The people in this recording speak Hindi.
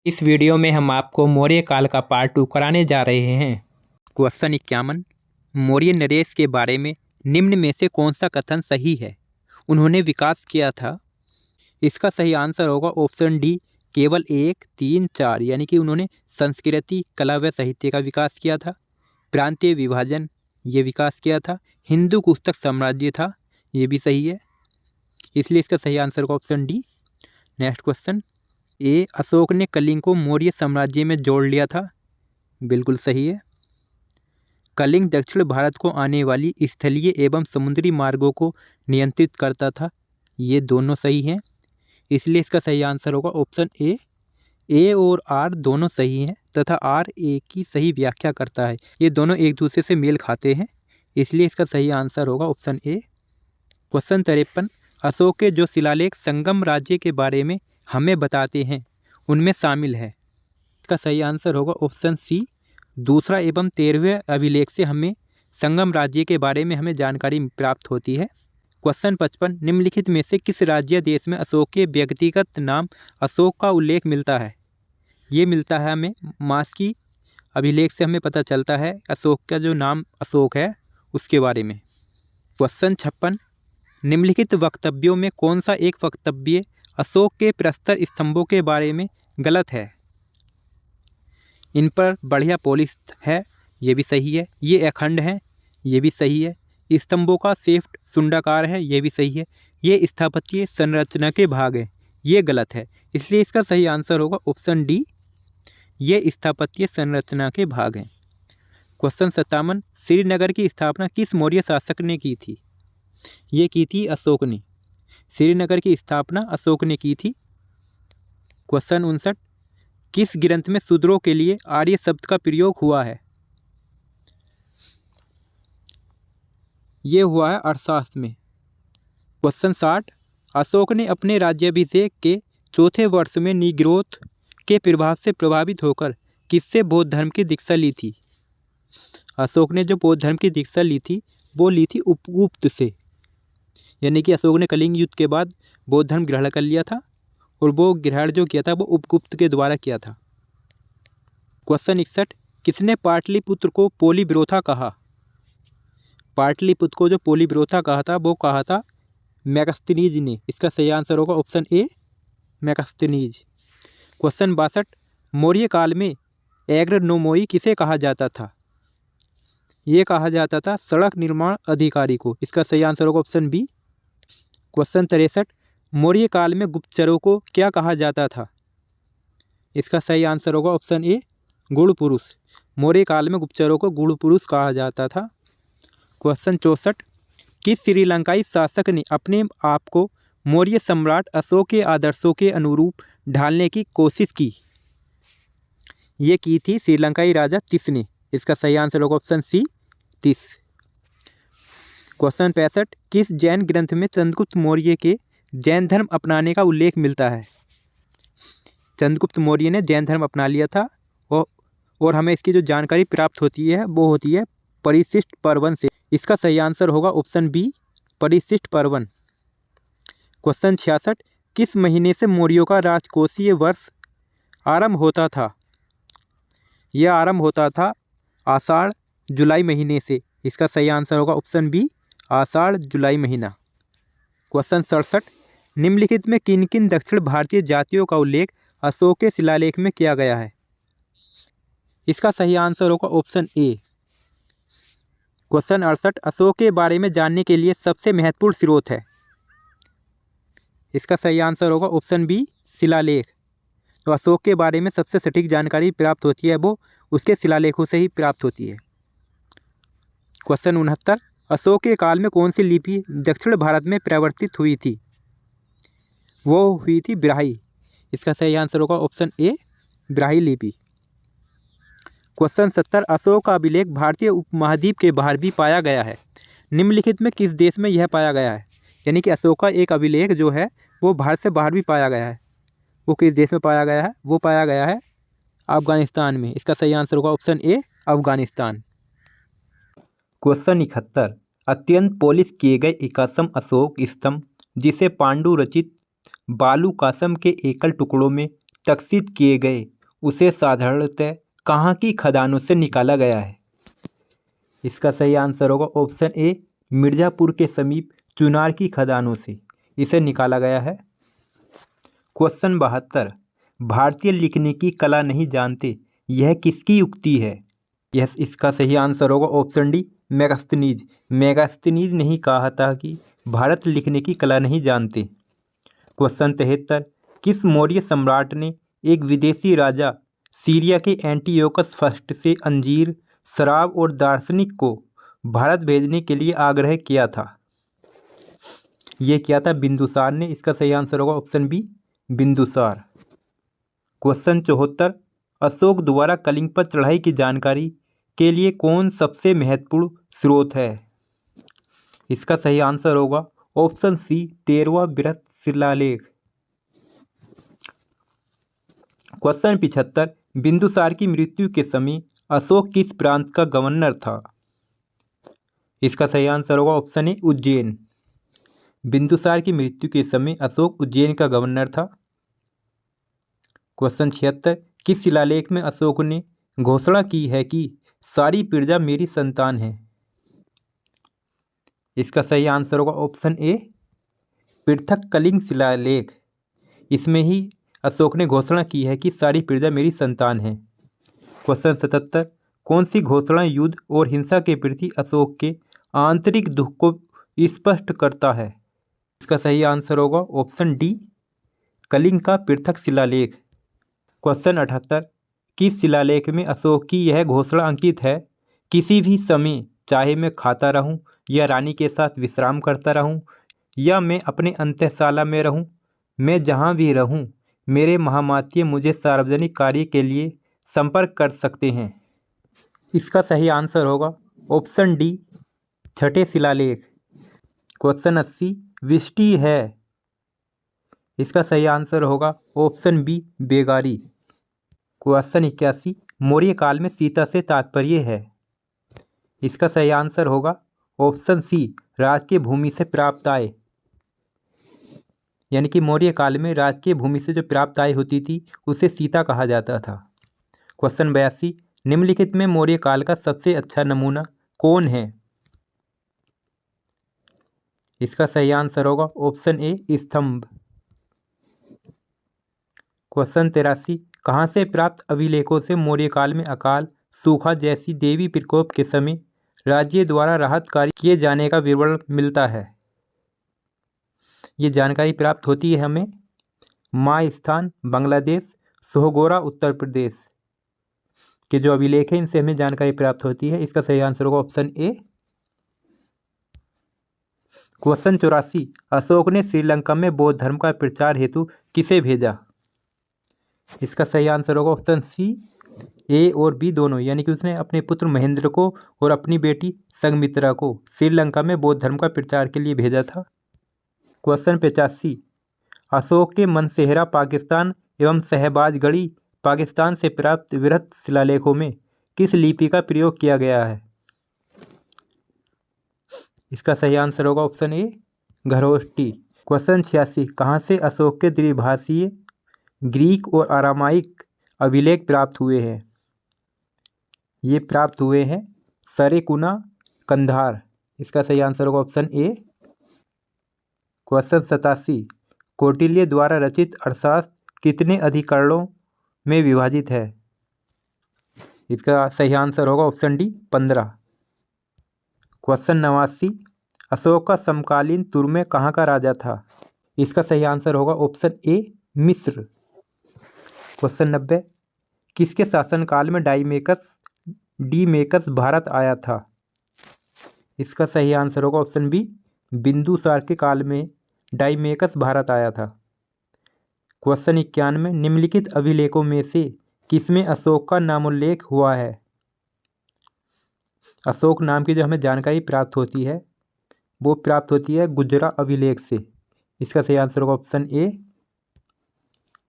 इस वीडियो में हम आपको मौर्य काल का पार्ट 2 कराने जा रहे हैं। क्वेश्चन 51। मौर्य नरेश के बारे में निम्न में से कौन सा कथन सही है? उन्होंने विकास किया था। इसका सही आंसर होगा ऑप्शन डी, केवल 1, 3, 4, यानी कि उन्होंने संस्कृति, कला व साहित्य का विकास किया था। प्रांतीय विभाजन ये विकास किया था। हिंदू कुस्तक साम्राज्य था, ये भी सही है, इसलिए इसका सही आंसर होगा ऑप्शन डी। नेक्स्ट क्वेश्चन ए, अशोक ने कलिंग को मौर्य साम्राज्य में जोड़ लिया था, बिल्कुल सही है। कलिंग दक्षिण भारत को आने वाली स्थलीय एवं समुद्री मार्गों को नियंत्रित करता था, ये दोनों सही हैं, इसलिए इसका सही आंसर होगा ऑप्शन ए। ए और आर दोनों सही हैं तथा आर ए की सही व्याख्या करता है, ये दोनों एक दूसरे से मेल खाते हैं, इसलिए इसका सही आंसर होगा ऑप्शन ए। क्वेश्चन 53। अशोक के जो शिलालेख संगम राज्य के बारे में हमें बताते हैं उनमें शामिल है, इसका सही आंसर होगा ऑप्शन सी। दूसरा एवं 13वें अभिलेख से हमें संगम राज्य के बारे में हमें जानकारी प्राप्त होती है। क्वेश्चन 55। निम्नलिखित में से किस राज्य देश में अशोक के व्यक्तिगत नाम अशोक का उल्लेख मिलता है? ये मिलता है हमें मास्की अभिलेख से हमें पता चलता है अशोक का जो नाम अशोक है उसके बारे में। क्वेश्चन 56। निम्नलिखित वक्तव्यों में कौन सा एक वक्तव्य अशोक के प्रस्तर स्तंभों के बारे में गलत है? इन पर बढ़िया पॉलिश है, ये भी सही है। ये अखंड है, ये भी सही है। स्तंभों का शेफ्ट शुंडाकार है, ये भी सही है। ये स्थापत्य संरचना के भाग हैं, ये गलत है, इसलिए इसका सही आंसर होगा ऑप्शन डी, ये स्थापत्य संरचना के भाग हैं। क्वेश्चन 57। श्रीनगर की स्थापना किस मौर्य शासक ने की थी? ये की थी अशोक ने। श्रीनगर की स्थापना अशोक ने की थी। क्वेश्चन 59। किस ग्रंथ में शूद्रों के लिए आर्य शब्द का प्रयोग हुआ है? ये हुआ है अर्थशास्त्र में। क्वेश्चन 60। अशोक ने अपने राज्याभिषेक के चौथे वर्ष में निग्रोध के प्रभाव से प्रभावित होकर किससे बौद्ध धर्म की दीक्षा ली थी? अशोक ने जो बौद्ध धर्म की दीक्षा ली थी वो ली थी उपगुप्त से, यानी कि अशोक ने कलिंग युद्ध के बाद बौद्ध धर्म ग्रहण कर लिया था और वो ग्रहण जो किया था वो उपगुप्त के द्वारा किया था। क्वेश्चन 61। किसने पाटलिपुत्र को पोलीब्रोथा कहा? पाटलिपुत्र को जो पोलीब्रोथा कहा था वो कहा था मैगस्थनीज ने, इसका सही आंसर होगा option A, Megasthenes. Question 62। Maurya काल में एग्रनोमोई किसे कहा जाता था? ये कहा जाता था सड़क निर्माण अधिकारी को, इसका सही आंसर होगा ऑप्शन बी। क्वेश्चन 63। मौर्य काल में गुप्तचरों को क्या कहा जाता था? इसका सही आंसर होगा ऑप्शन ए, गुण पुरुष। मौर्य काल में गुप्तचरों को गुण पुरुष कहा जाता था। क्वेश्चन 64। किस श्रीलंकाई शासक ने अपने आप को मौर्य सम्राट अशोक के आदर्शों के अनुरूप ढालने की कोशिश की? ये की थी श्रीलंकाई राजा तिस ने, इसका सही आंसर होगा ऑप्शन सी, तिस। क्वेश्चन 65। किस जैन ग्रंथ में चंद्रगुप्त मौर्य के जैन धर्म अपनाने का उल्लेख मिलता है? चंद्रगुप्त मौर्य ने जैन धर्म अपना लिया था और हमें इसकी जो जानकारी प्राप्त होती है वो होती है परिशिष्ट पर्वन से, इसका सही आंसर होगा ऑप्शन बी, परिशिष्ट पर्वन। क्वेश्चन 66। किस महीने से मौर्यों का राजकोषीय वर्ष आरंभ होता था? यह आरंभ होता था आषाढ़ जुलाई महीने से, इसका सही आंसर होगा ऑप्शन बी, आषाढ़ जुलाई महीना। क्वेश्चन 67। निम्नलिखित में किन किन दक्षिण भारतीय जातियों का उल्लेख अशोक के शिलालेख में किया गया है? इसका सही आंसर होगा ऑप्शन ए। क्वेश्चन 68। अशोक के बारे में जानने के लिए सबसे महत्वपूर्ण स्रोत है? इसका सही आंसर होगा ऑप्शन बी, शिलालेख। तो अशोक के बारे में सबसे सटीक जानकारी प्राप्त होती है वो उसके शिलालेखों से ही प्राप्त होती है। क्वेश्चन 69। अशोक के काल में कौन सी लिपि दक्षिण भारत में प्रवर्तित हुई थी? वो हुई थी ब्राह्मी, इसका सही आंसर होगा ऑप्शन ए, ब्राह्मी लिपि। क्वेश्चन 70। अशोक का अभिलेख भारतीय उपमहाद्वीप के बाहर भी पाया गया है, निम्नलिखित में किस देश में यह पाया गया है? यानी कि अशोक का एक अभिलेख जो है वो भारत से बाहर भी पाया गया है, वो किस देश में पाया गया है? वो पाया गया है अफगानिस्तान में, इसका सही आंसर होगा ऑप्शन ए, अफगानिस्तान। क्वेश्चन 71। अत्यंत पॉलिश किए गए इकासम अशोक स्तंभ जिसे पांडु रचित बालू कासम के एकल टुकड़ों में तक्षित किए गए उसे साधारणतः कहाँ की खदानों से निकाला गया है? इसका सही आंसर होगा ऑप्शन ए, मिर्ज़ापुर के समीप चुनार की खदानों से इसे निकाला गया है। क्वेश्चन 72, भारतीय लिखने की कला नहीं जानते, यह किसकी उक्ति है? यह इसका सही आंसर होगा ऑप्शन डी, मेगास्थनीज। मेगास्थनीज ने ही कहा था कि भारत लिखने की कला नहीं जानते। क्वेश्चन 73, किस मौर्य सम्राट ने एक विदेशी राजा सीरिया के एंटियोकस फर्स्ट से अंजीर, शराब और दार्शनिक को भारत भेजने के लिए आग्रह किया था? ये किया था बिंदुसार ने। इसका सही आंसर होगा option B, Bindusar. Question 74, Ashok द्वारा कलिंग पर चढ़ाई की जानकारी के लिए कौन सबसे महत्वपूर्ण स्रोत है? इसका सही आंसर होगा ऑप्शन सी, 13वां बृहत शिलालेख। क्वेश्चन 75, बिंदुसार की मृत्यु के समय अशोक किस प्रांत का गवर्नर था? इसका सही आंसर होगा ऑप्शन ए, उज्जैन। बिंदुसार की मृत्यु के समय अशोक उज्जैन का गवर्नर था। क्वेश्चन 76, किस शिलालेख में अशोक ने घोषणा की है कि सारी प्रजा मेरी संतान है? इसका सही आंसर होगा ऑप्शन ए, पृथक कलिंग शिलालेख। इसमें ही अशोक ने घोषणा की है कि सारी प्रजा मेरी संतान है। क्वेश्चन 77, कौन सी घोषणा युद्ध और हिंसा के प्रति अशोक के आंतरिक दुख को स्पष्ट करता है? इसका सही आंसर होगा ऑप्शन डी, कलिंग का पृथक शिलालेख। क्वेश्चन 78, किस शिलालेख में अशोक की यह घोषणा अंकित है, किसी भी समय चाहे मैं खाता रहूं या रानी के साथ विश्राम करता रहूं या मैं अपने अंत्यशाला में रहूं, मैं जहां भी रहूं मेरे महामात्य मुझे सार्वजनिक कार्य के लिए संपर्क कर सकते हैं? इसका सही आंसर होगा ऑप्शन डी, छठे शिलालेख। क्वेश्चन 80, विष्टि है। इसका सही आंसर होगा ऑप्शन बी, बेगारी। क्वेश्चन 81, मौर्य काल में सीता से तात्पर्य है? इसका सही आंसर होगा ऑप्शन सी, राजकीय भूमि से प्राप्त आय। यानी कि मौर्य काल में राजकीय भूमि से जो प्राप्त आय होती थी उसे सीता कहा जाता था। क्वेश्चन 82, निम्नलिखित में मौर्य काल का सबसे अच्छा नमूना कौन है? इसका सही आंसर होगा ऑप्शन ए, स्तंभ। क्वेश्चन 83, कहाँ से प्राप्त अभिलेखों से मौर्य काल में अकाल, सूखा जैसी देवी प्रकोप के समय राज्य द्वारा राहत कार्य किए जाने का विवरण मिलता है? ये जानकारी प्राप्त होती है हमें माय स्थान बांग्लादेश, सोहगोरा उत्तर प्रदेश के जो अभिलेख हैं इनसे हमें जानकारी प्राप्त होती है। इसका सही आंसर होगा ऑप्शन ए। क्वेश्चन 84, अशोक ने श्रीलंका में बौद्ध धर्म का प्रचार हेतु किसे भेजा? इसका सही आंसर होगा ऑप्शन सी, ए और बी दोनों। यानी कि उसने अपने पुत्र महेंद्र को और अपनी बेटी संघमित्रा को श्रीलंका में बौद्ध धर्म का प्रचार के लिए भेजा था। क्वेश्चन 85, अशोक के मनसेहरा पाकिस्तान एवं शहबाजगढ़ी पाकिस्तान से प्राप्त वृहत शिलालेखों में किस लिपि का प्रयोग किया गया है? इसका सही आंसर होगा ऑप्शन ए, घरोष्टी। क्वेश्चन 86, कहाँ से अशोक के द्विभाषीय ग्रीक और अरामाइक अभिलेख प्राप्त हुए हैं? ये प्राप्त हुए हैं सरेकुना, कंधार। इसका सही आंसर होगा ऑप्शन ए। क्वेश्चन 87, कौटिल्य द्वारा रचित अर्थशास्त्र कितने अधिकरणों में विभाजित है? इसका सही आंसर होगा ऑप्शन डी, 15। क्वेश्चन 89, अशोक का समकालीन तुर्मे कहाँ का राजा था? इसका सही आंसर होगा ऑप्शन ए, मिस्र। क्वेश्चन 90, किसके शासनकाल में डीमेकस भारत आया था? इसका सही आंसर होगा ऑप्शन बी, बिंदुसार के काल में डाइमेकस भारत आया था। क्वेश्चन 91, निम्नलिखित अभिलेखों में से किसमें अशोक का नामोल्लेख हुआ है? अशोक नाम की जो हमें जानकारी प्राप्त होती है वो प्राप्त होती है गुजरा अभिलेख से। इसका सही आंसर होगा ऑप्शन ए,